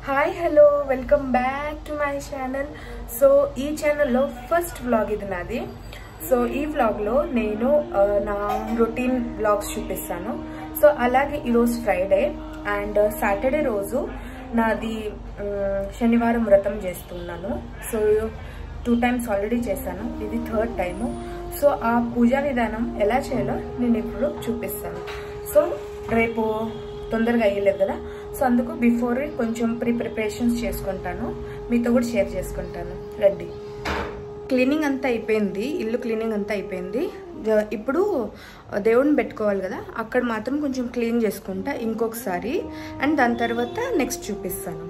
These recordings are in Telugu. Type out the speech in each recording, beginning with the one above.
Hi hello welcome back to my channel. So ఈ ఛానల్లో ఫస్ట్ వ్లాగ్ ఇది నాది. సో ఈ వ్లాగ్లో నేను నా రొటీన్ వ్లాగ్స్ చూపిస్తాను. సో అలాగే ఈరోజు ఫ్రైడే అండ్ సాటర్డే రోజు నాది శనివారం వ్రతం చేస్తున్నాను. సో 2 times ఆల్రెడీ చేశాను, ఇది 3rd time. సో ఆ పూజా విధానం ఎలా చేయాలో నేను ఇప్పుడు చూపిస్తాను. సో రేపు తొందరగా అయ్యలేదు కదా, సో అందుకు బిఫోర్ కొంచెం ప్రిపరేషన్స్ చేసుకుంటాను, మీతో కూడా షేర్ చేసుకుంటాను. రండి. క్లీనింగ్ అంతా అయిపోయింది, ఇల్లు క్లీనింగ్ అంతా అయిపోయింది. ఇప్పుడు దేవుడిని పెట్టుకోవాలి కదా, అక్కడ మాత్రం కొంచెం క్లీన్ చేసుకుంటా ఇంకొకసారి, అండ్ దాని తర్వాత నెక్స్ట్ చూపిస్తాను.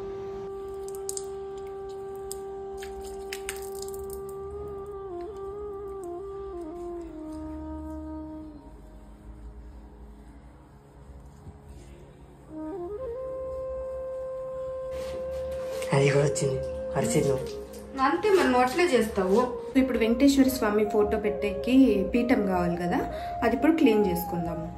అది కూడా వచ్చింది అరిచింది. అంతే మనం అట్లే చేస్తావు. ఇప్పుడు వెంకటేశ్వర స్వామి ఫోటో పెట్టేకి పీఠం కావాలి కదా, అది ఇప్పుడు క్లీన్ చేసుకుందాము.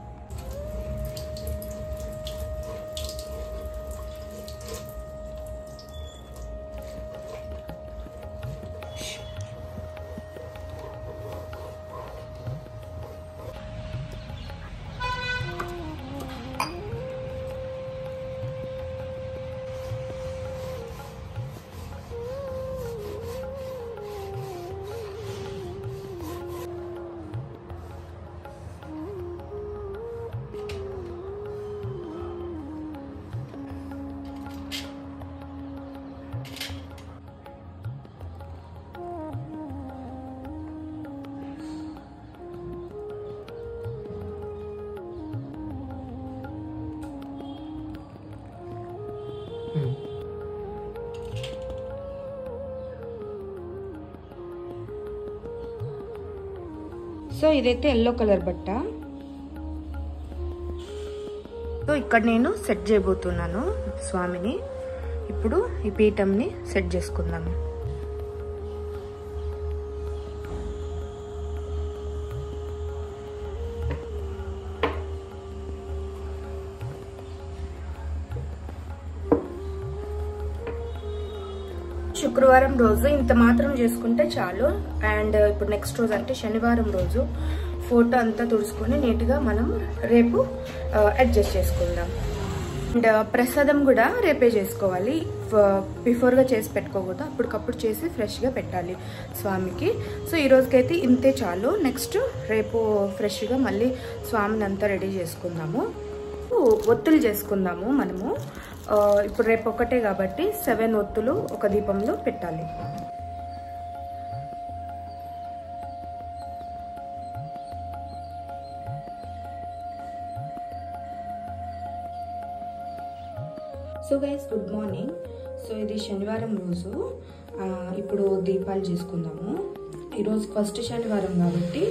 సో ఇదైతే ఎల్లో కలర్ బట్ట. సో ఇక్కడ నేను సెట్ చేయబోతున్నాను స్వామిని. ఇప్పుడు ఈ పీఠంని సెట్ చేసుకుందాము. శుక్రవారం రోజు ఇంత మాత్రం చేసుకుంటే చాలు. అండ్ ఇప్పుడు నెక్స్ట్ రోజు అంటే శనివారం రోజు ఫోటో అంతా తుడుచుకొని నీట్గా మనం రేపు అడ్జస్ట్ చేసుకుందాం. అండ్ ప్రసాదం కూడా రేపే చేసుకోవాలి, బిఫోర్గా చేసి పెట్టుకోకూడదు, అప్పటికప్పుడు చేసి ఫ్రెష్గా పెట్టాలి స్వామికి. సో ఈ రోజుకైతే ఇంతే చాలు. నెక్స్ట్ రేపు ఫ్రెష్గా మళ్ళీ స్వామిని అంతా రెడీ చేసుకుందాము. ఒత్తులు చేసుకుందాము మనము. ఇప్పుడు రేపు ఒకటే కాబట్టి 7 ఒత్తులు ఒక దీపంలో పెట్టాలి. So guys good morning. So ఇది శనివారం రోజు. ఇప్పుడు దీపాలు చేసుకుందాము. ఈరోజు ఫస్ట్ శనివారం కాబట్టి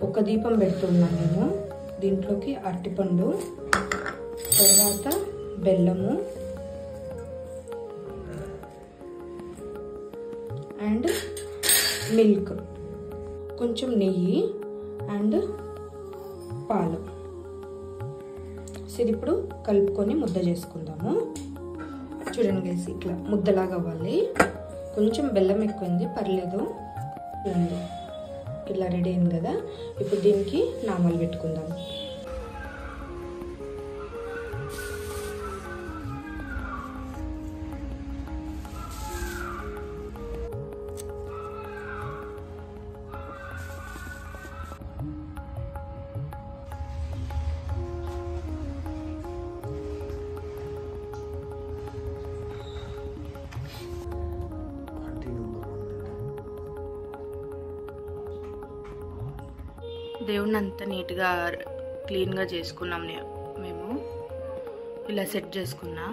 ఒక దీపం పెడుతున్నాను నేను. దీంట్లోకి అరటిపండు, తర్వాత బెల్లము అండ్ మిల్క్, కొంచెం నెయ్యి అండ్ పాలు. సో ఇది ఇప్పుడు కలుపుకొని ముద్ద చేసుకుందాము. చూడండి గైస్, ఇట్లా ముద్దలాగా అవ్వాలి. కొంచెం బెల్లం ఎక్కువైంది, పర్లేదు. చూడండి ఇలా రెడీ అయింది కదా. ఇప్పుడు దీనికి నామాలు పెట్టుకుందాం. దేవుడిని అంతా నీట్గా క్లీన్గా చేసుకున్నాం మేము. ఇలా సెట్ చేసుకున్నా.